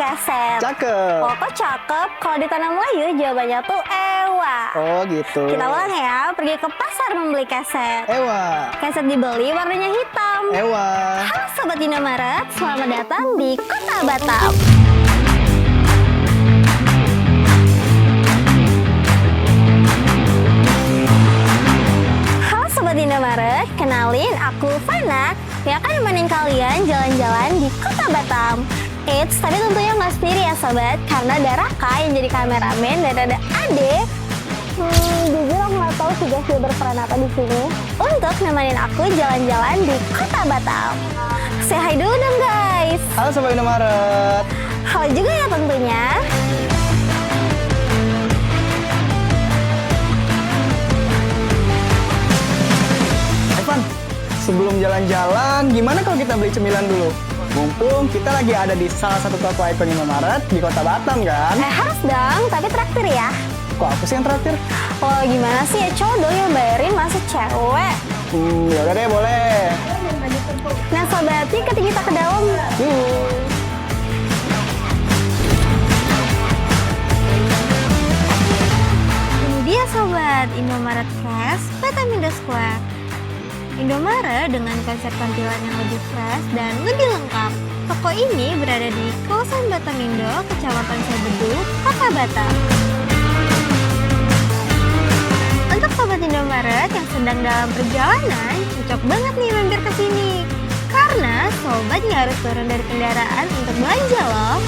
meleset. Cakep. Oh, kok cakep? Kalau di tanah Melayu jawabannya tuh ewa. Oh gitu. Kita ulang ya, pergi ke pasar membeli keset. Ewa. Keset dibeli warnanya hitam. Ewa. Halo Sobat Indomaret, selamat datang di Kota Batam. Halo Sobat Indomaret, kenalin aku Fana yang akan nemenin kalian jalan-jalan di Kota Batam. Eits, tapi tentunya nggak sendiri ya Sobat, karena ada Raka yang jadi kameramen dan ada Ade. Jujur aku nggak tahu tugas dia berperan apa di sini untuk nemenin aku jalan-jalan di Kota Batam. Say hi dulu dong guys. Halo Sobat Indomaret. Halo juga ya tentunya. Evan, sebelum jalan-jalan, gimana kalau kita beli cemilan dulu? Mumpung kita lagi ada di salah satu toko ikon Indomaret di Kota Batam kan? Harus dong, tapi traktir ya. Kok aku sih yang terakhir? Oh gimana sih ya, cowok dong yang bayarin, masa cewek? Yaudah deh, boleh. Nah sobat, yuk kita ke dalam. Yuk. Ini dia sobat, Indomaret Fresh Batamindo Square. Indomaret dengan konsep tampilan yang lebih fresh dan lebih lengkap. Toko ini berada di kawasan Batamindo, Kecamatan Sebeduk, Kota Batam. Untuk sobat Indomaret yang sedang dalam perjalanan, cocok banget nih mampir ke sini. Karena sobat nggak harus turun dari kendaraan untuk belanja loh.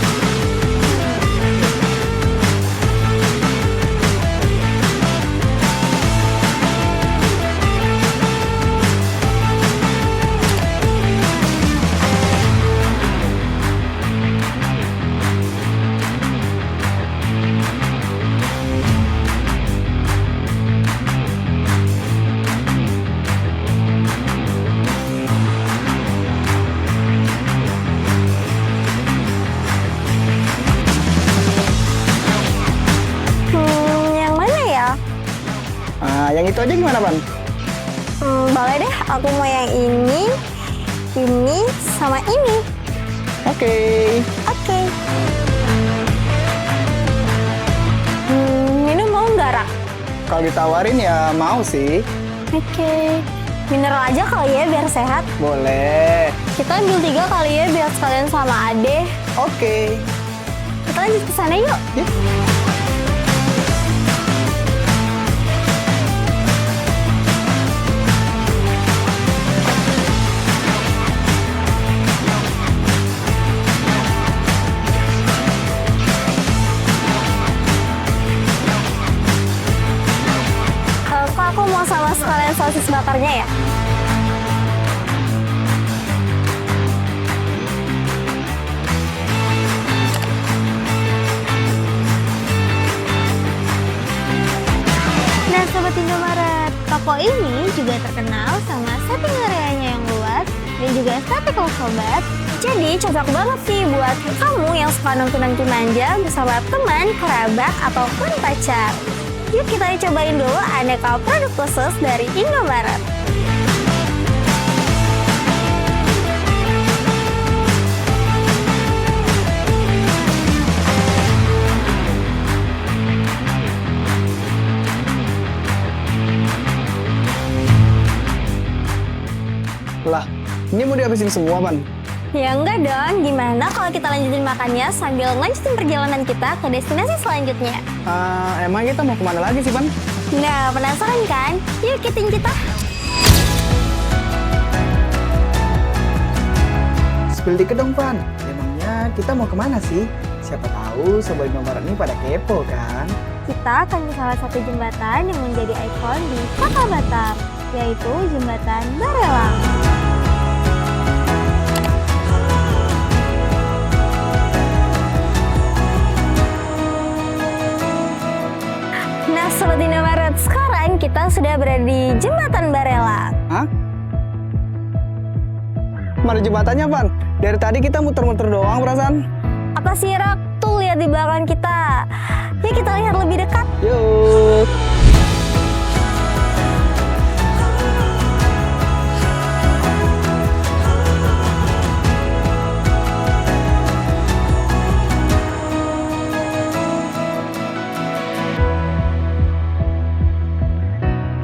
Yang mana ya? Yang itu aja gimana, Pan? Boleh deh, aku mau yang ini, sama ini. Oke. Oke. Minum mau nggak, Rak? Kalau ditawarin ya mau sih. Oke. Mineral aja kali ya biar sehat. Boleh. Kita ambil 3 kali ya biar sekalian sama Ade. Oke. Kita lanjut ke sana yuk. Yuk. Kok aku mau sama sekalian sosis bakarnya ya? Nah Sobat Indomaret, toko ini juga terkenal sama setting areanya yang luas dan juga estetikal sobat. Jadi cocok banget sih buat kamu yang suka nongki-nongki manja bersama teman, kerabat, ataupun pacar. Yuk kita cobain dulu aneka produk khusus dari Indomaret. Lah, ini mau dihabisin semua, Pan? Ya enggak dong, gimana kalau kita lanjutin makannya sambil lanjutin perjalanan kita ke destinasi selanjutnya? Emang kita mau kemana lagi sih, Pan? Nah, penasaran kan? Yuk ikutin kita. Spill dikit dong, Pan. Emangnya kita mau kemana sih? Siapa tahu Sobat Indomaret ini pada kepo kan? Kita akan ke salah satu jembatan yang menjadi ikon di Kota Batam, yaitu Jembatan Barelang. Nah Sobat Indomaret, sekarang kita sudah berada di Jembatan Barelang. Hah? Mana jembatannya, Pan? Dari tadi kita muter-muter doang perasaan. Apa sih Rak? Tuh lihat di belakang kita. Yuk kita lihat lebih dekat. Yuk.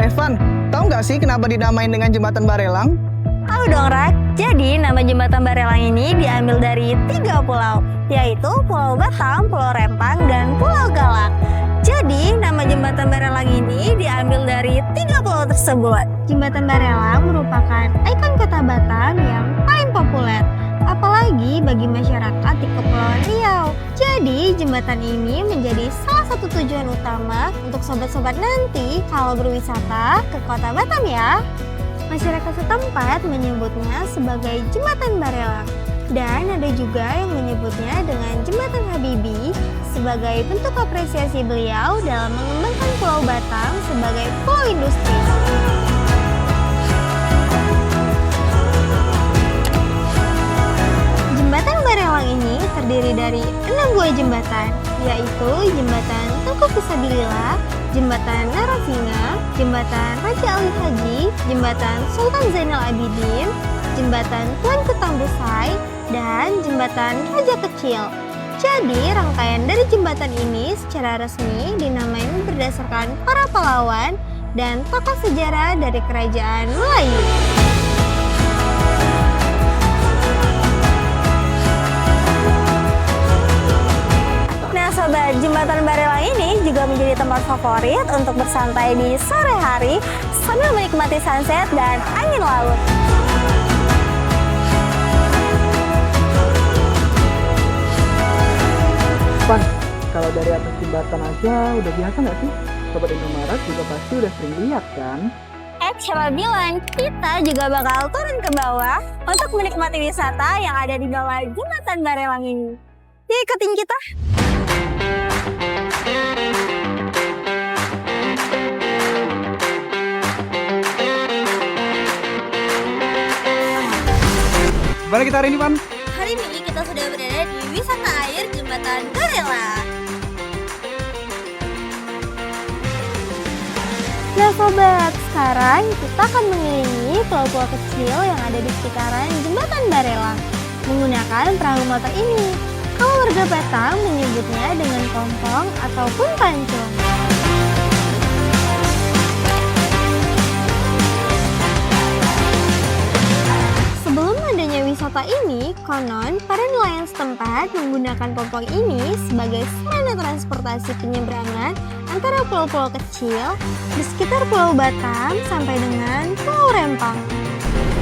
Evan, tahu nggak sih kenapa dinamain dengan Jembatan Barelang? Tahu dong, Rak. Jadi, nama Jembatan Barelang ini diambil dari 3 pulau, yaitu Pulau Batam, Pulau Rempang, dan Pulau Galang. Jadi, nama Jembatan Barelang ini diambil dari 3 pulau tersebut. Jembatan Barelang merupakan ikon kota Batam yang paling populer, apalagi bagi masyarakat di Kepulauan Riau. Jadi, jembatan ini menjadi salah satu tujuan utama untuk sobat-sobat nanti kalau berwisata ke kota Batam ya. Masyarakat setempat menyebutnya sebagai Jembatan Barelang. Dan ada juga yang menyebutnya dengan Jembatan Habibie sebagai bentuk apresiasi beliau dalam mengembangkan Pulau Batam sebagai pulau industri. Jembatan Barelang ini terdiri dari 6 buah jembatan, yaitu Jembatan Tengku Fisabilillah, Jembatan Narasinga, Jembatan Raja Ali Haji, Jembatan Sultan Zainal Abidin, Jembatan Tuanku Tambusai, dan Jembatan Raja Kecil. Jadi, rangkaian dari jembatan ini secara resmi dinamai berdasarkan para pahlawan dan tokoh sejarah dari kerajaan Melayu. Nah sobat, Jembatan Barelang ini juga menjadi tempat favorit untuk bersantai di sore hari sambil menikmati sunset dan angin laut. Pan, kalau dari atas jembatan aja udah biasa nggak sih? Sobat Indomaret juga pasti udah sering lihat kan? Siapa bilang kita juga bakal turun ke bawah untuk menikmati wisata yang ada di bawah Jembatan Barelang ini. Yuk ikutin kita! Gimana kita hari ini, Pan? Hari ini kita sudah berada di wisata air Jembatan Barelang. Nah sobat, sekarang kita akan mengelilingi pulau-pulau kecil yang ada di sekitaran Jembatan Barelang menggunakan perahu motor ini. Kalau warga Batam menyebutnya dengan pompong ataupun pancong. Sebelum adanya wisata ini, konon para nelayan setempat menggunakan pompong ini sebagai sarana transportasi penyeberangan antara pulau-pulau kecil di sekitar Pulau Batam sampai dengan Pulau Rempang.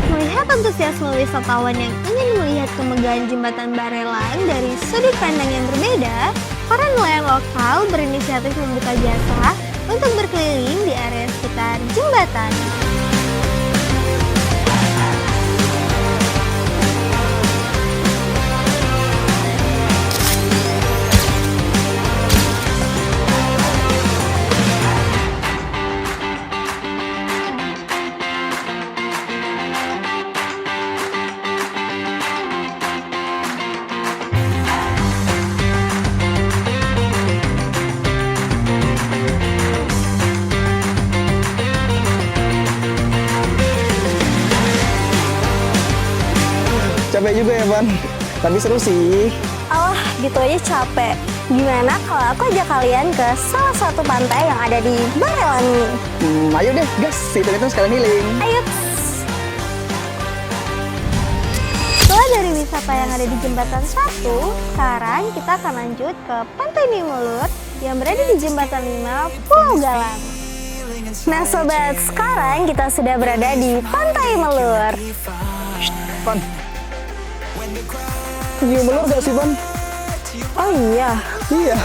Melihat antusiasme wisatawan yang ingin melihat kemegahan Jembatan Barelang dari sudut pandang yang berbeda, para nelayan lokal berinisiatif membuka jasa untuk berkeliling di area sekitar jembatan. Capek juga ya, Pan. Tapi seru sih. Oh, gitu aja capek. Gimana kalau aku ajak kalian ke salah satu pantai yang ada di Barelang ini? Ayo deh, gas. Hitung-hitung sekalian healing. Ayo! Setelah dari wisata yang ada di Jembatan 1, sekarang kita akan lanjut ke Pantai Nimulur yang berada di Jembatan 5 Pulau Galang. Nah sobat, sekarang kita sudah berada di Pantai Melur. Pan, Iya melur gak sih, Pan? Oh iya. Iya.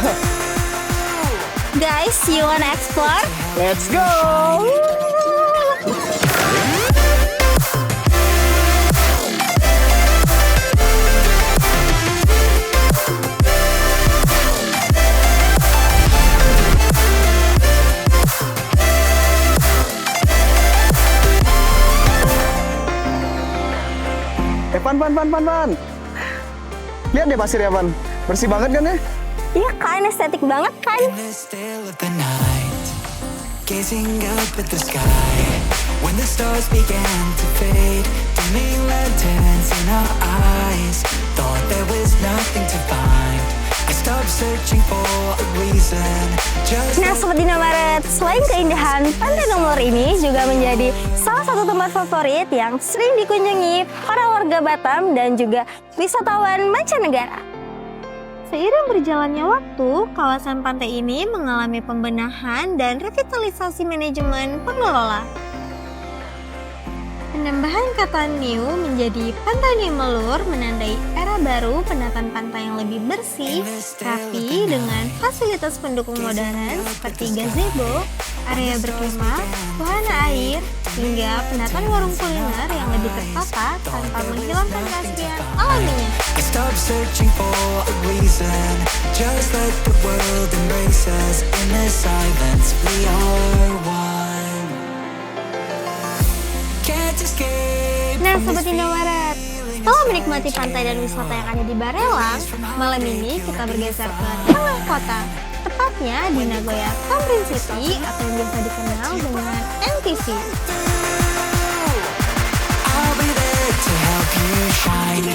Guys, you wanna explore? Let's go! Pan. Lihat deh pasir ya, Pan. Bersih banget kan ya? Iya kan, estetik banget kan? Gazing up at the sky when the stars began to fade, dimming lanterns in our eyes. Thought there was nothing to find I stopped searching for a reason. Just Nah, Sobat Indomaret, selain keindahan, Pantai Nomor ini juga menjadi salah satu tempat favorit yang sering dikunjungi para warga Batam dan juga wisatawan mancanegara. Seiring berjalannya waktu, kawasan pantai ini mengalami pembenahan dan revitalisasi manajemen pengelola. Penambahan kata new menjadi Pantai New Melur menandai era baru penataan pantai yang lebih bersih, rapi dengan fasilitas pendukung modern seperti gazebo, area berkemah, wahana air, hingga penataan warung kuliner yang lebih tertata tanpa menghilangkan keaslian alaminya. I stopped searching for a reason. Just let the world embrace us. In the silence, we are one. Can't escape Nah, from Sobat this Indomaret, setelah menikmati pantai dan wisata yang ada di Barelang, malam ini kita bergeser ke tengah kota, tepatnya di Nagoya Tamrin City atau yang biasa dikenal dengan NTC. I'll be there to help you shine.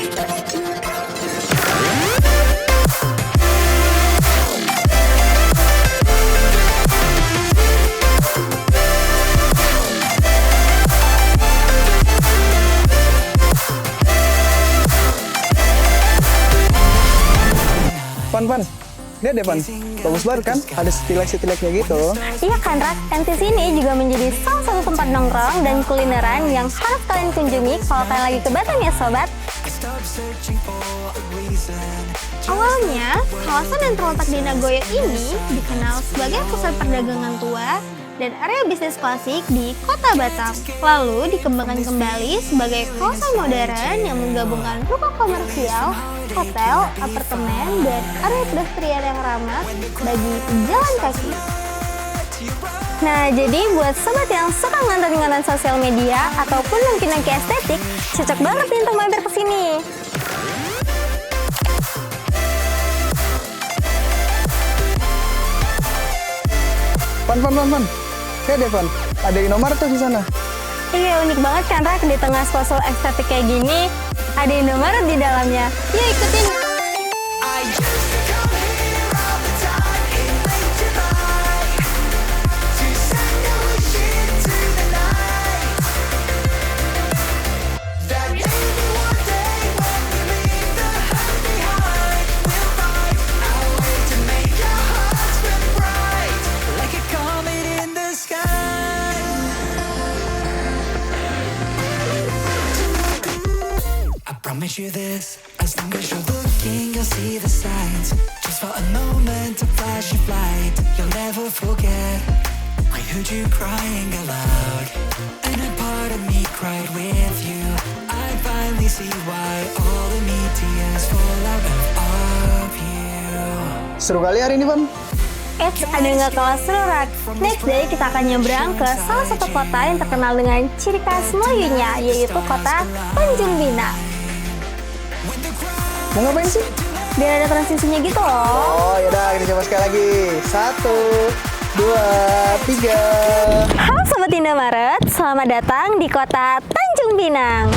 Pan, lihat deh Pan, bagus banget kan? Ada setilek-setileknya gitu. Iya kan, Rak? NTC ini juga menjadi salah satu tempat nongkrong dan kulineran yang harus kalian kunjungi kalau kalian lagi ke Batam ya, Sobat. I stopped searching for a reason. Awalnya, kawasan yang terletak di Nagoya ini dikenal sebagai pusat perdagangan tua dan area bisnis klasik di kota Batam. Lalu dikembangkan kembali sebagai kawasan modern yang menggabungkan ruko komersial, hotel, apartemen, dan area pedestrian yang ramah bagi pejalan kaki. Nah, jadi buat sobat yang suka ngonten-ngonten sosial media ataupun nongki-nongki estetik, cocok banget nih untuk mampir ke sini. Pan. Lihat deh Pan, ada Indomaret tuh di sana. Iya, unik banget kan, Rak? Di tengah suasana estetik kayak gini, ada Indomaret di dalamnya. Yuk ikutin! I used to come here all the time in late July to send a wish into the night that maybe one day when we leave the hurt behind, we'll find our way to make your hearts burn bright like a comet in the sky. I promise you this, as long as you're looking, you'll see the signs. Just for a moment, a flash of light, you'll never forget. I heard you crying aloud, and a part of me cried with you. I finally see why all the meteors fall out of you. Seru kali hari ini Pan. Eits, ada nggak kalah seru, Rak? Next day kita akan nyebrang ke salah satu kota yang terkenal dengan ciri khas Melayunya, yaitu kota Tanjung Pinang. Mau ngapain sih? Biar ada transisinya gitu loh. Oh yaudah, kita coba sekali lagi. 1, 2, 3. Halo Sobat Indomaret, selamat datang di kota Tanjung Pinang.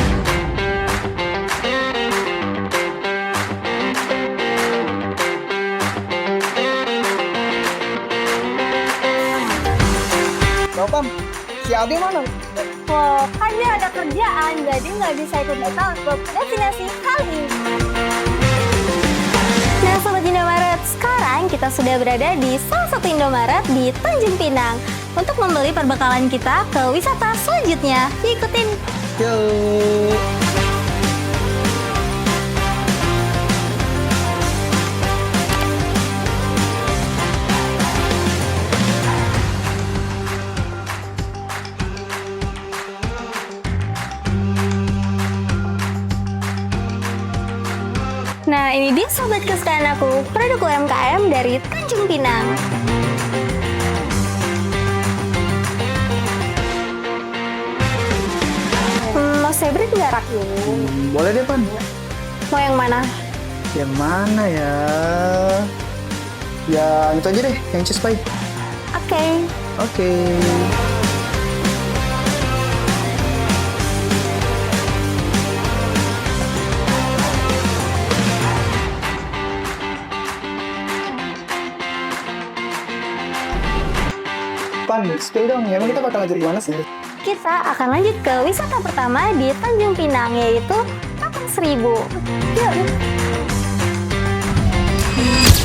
Loh Pam, si Aldi mana? Loh, kan dia ada kerjaan, jadi nggak bisa ikut kita untuk destinasi kali ini. Nah Sobat Indomaret, sekarang kita sudah berada di salah satu Indomaret di Tanjung Pinang untuk membeli perbekalan kita ke wisata selanjutnya. Ikutin! Yuk. Nah ini dia sobat kesukaan aku, produk UMKM dari Tanjung Pinang. Mau favorite nggak, Rak? Boleh deh Pan. Mau yang mana? Yang mana ya? Yang itu aja deh, yang cheese pie. Oke. Oke. spill dong, emang kita bakal lanjut gimana sih? Kita akan lanjut ke wisata pertama di Tanjung Pinang, yaitu Patung Seribu. Yuk!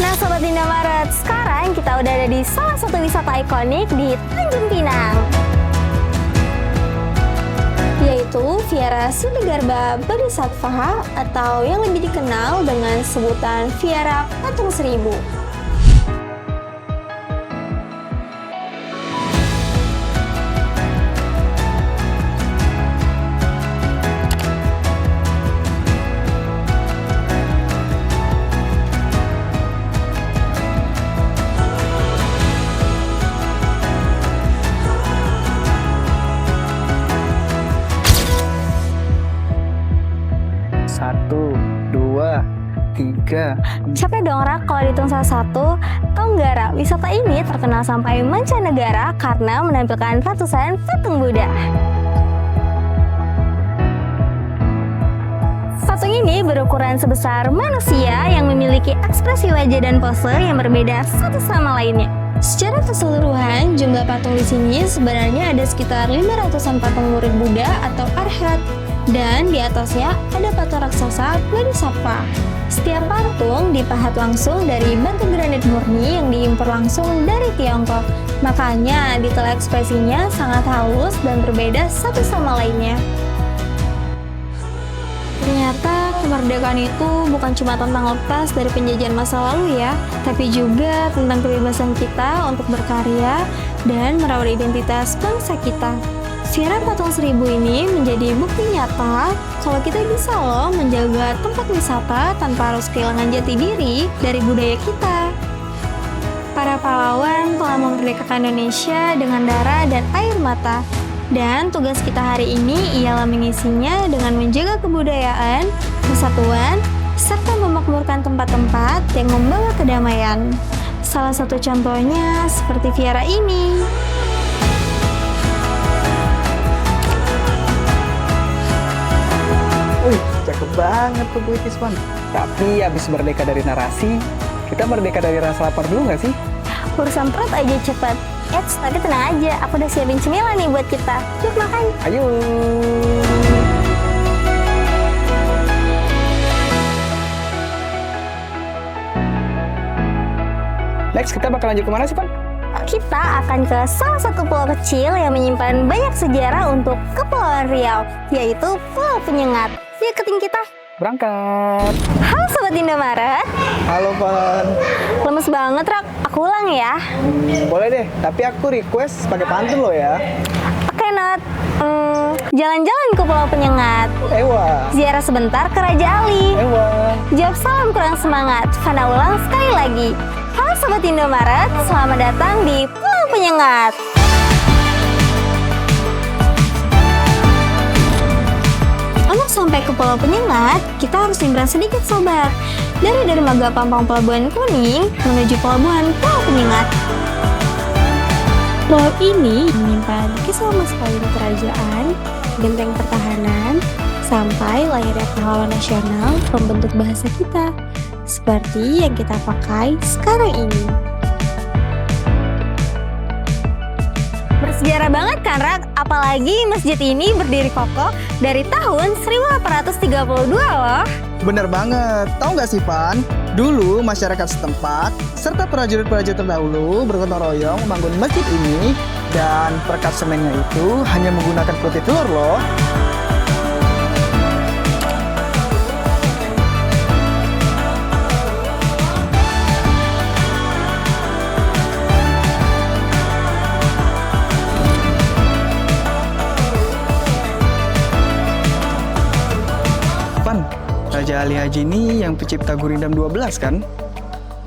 Nah Sobat Indomaret, sekarang kita udah ada di salah satu wisata ikonik di Tanjung Pinang, yaitu Vihara Siddhigarbha Bodhisattva atau yang lebih dikenal dengan sebutan Vihara Patung Seribu. Satu, dua, tiga. Capek dong Rak kalau dihitung salah satu. Tahu nggak Rak, wisata ini terkenal sampai mancanegara karena menampilkan ratusan patung Buddha. Patung ini berukuran sebesar manusia yang memiliki ekspresi wajah dan pose yang berbeda satu sama lainnya. Secara keseluruhan, jumlah patung di sini sebenarnya ada sekitar 500-an patung murid Buddha atau Arhat. Dan di atasnya ada patung raksasa Bodhisattva. Setiap patung dipahat langsung dari batu granit murni yang diimpor langsung dari Tiongkok. Makanya detail ekspresinya sangat halus dan berbeda satu sama lainnya. Ternyata kemerdekaan itu bukan cuma tentang lepas dari penjajahan masa lalu ya, tapi juga tentang kebebasan kita untuk berkarya dan merawat identitas bangsa kita. Vihara Patung Seribu ini menjadi bukti nyata kalau kita bisa loh menjaga tempat wisata tanpa harus kehilangan jati diri dari budaya kita. Para pahlawan telah memerdekakan Indonesia dengan darah dan air mata. Dan tugas kita hari ini ialah mengisinya dengan menjaga kebudayaan, persatuan, serta memakmurkan tempat-tempat yang membawa kedamaian. Salah satu contohnya seperti Vihara ini. Wih, cakep banget tuh puitis, Pan. Tapi abis merdeka dari narasi, kita merdeka dari rasa lapar dulu nggak sih? Urusan perut aja cepet. Eits, tapi tenang aja, aku udah siapin cemilan nih buat kita. Yuk makan. Ayo. Next, kita bakal lanjut kemana sih, Pan? Kita akan ke salah satu pulau kecil yang menyimpan banyak sejarah untuk Kepulauan Riau, yaitu Pulau Penyengat. Yuk ikutin kita. Berangkat. Halo Sobat Indomaret. Halo, Pan. Lemes banget, Rak. Aku ulang ya. Boleh deh, tapi aku request pakai pantun lo ya. Oke, Nat. Jalan-jalan ke Pulau Penyengat. Ewa. Ziarah sebentar ke Raja Ali. Ewa. Jawab salam kurang semangat. Fana ulang sekali lagi. Halo Sobat Indomaret, selamat datang di Pulau Penyengat. Untuk sampai ke Pulau Penyengat, kita harus nyebrang sedikit sobat. Dari Dermaga Pampang Pelabuhan Kuning menuju Pelabuhan Pulau Penyengat. Pulau ini menyimpan kisah masa lalu kerajaan, benteng pertahanan, sampai layaknya pahlawan nasional pembentuk bahasa kita, seperti yang kita pakai sekarang ini. Bersejarah banget kan, Rak? Apalagi masjid ini berdiri kokoh dari tahun 1832 loh. Bener banget. Tahu nggak sih, Pan? Dulu masyarakat setempat serta prajurit-prajurit terdahulu bergotong royong membangun masjid ini, dan perkat semennya itu hanya menggunakan putih telur loh. Raja Ali Haji ini yang pencipta Gurindam 12 kan?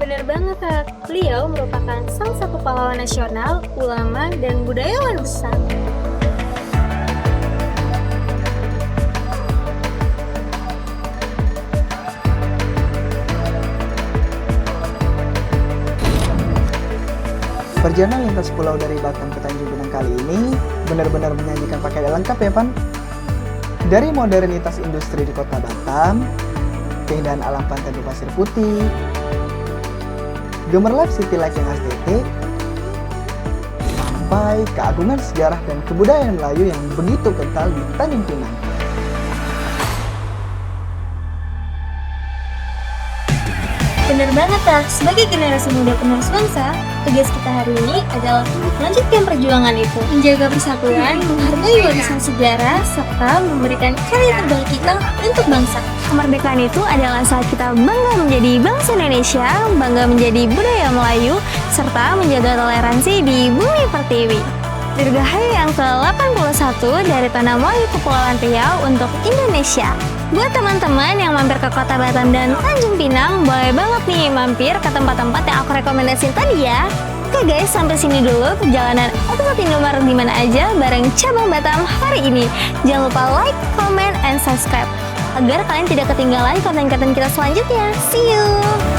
Bener banget, Kak. Beliau merupakan salah satu pahlawan nasional, ulama, dan budayawan besar. Perjalanan lintas pulau dari Batam ke Tanjung Pinang kali ini benar-benar menyajikan pakaian lengkap ya, Pan? Dari modernitas industri di kota Batam, keindahan alam pantai berpasir putih, gemerlap city life yang SDT, sampai keagungan sejarah dan kebudayaan Melayu yang begitu kental di Tanjung Pinang. Bener banget, Tak. Sebagai generasi muda penerus bangsa, tugas kita hari ini adalah untuk melanjutkan perjuangan itu, menjaga persatuan, menghargai warisan sejarah, serta memberikan karya terbaik kita untuk bangsa. Kemerdekaan itu adalah saat kita bangga menjadi bangsa Indonesia, bangga menjadi budaya Melayu, serta menjaga toleransi di bumi pertiwi. Dirgahayu yang ke-81 dari Tanah Melayu Kepulauan Riau untuk Indonesia. Buat teman-teman yang mampir ke Kota Batam dan Tanjung Pinang, boleh banget nih mampir ke tempat-tempat yang aku rekomendasiin tadi ya. Oke guys, sampai sini dulu perjalanan episode Indomaret di mana aja bareng Cabang Batam hari ini. Jangan lupa like, comment, and subscribe agar kalian tidak ketinggalan konten-konten kita selanjutnya. See you!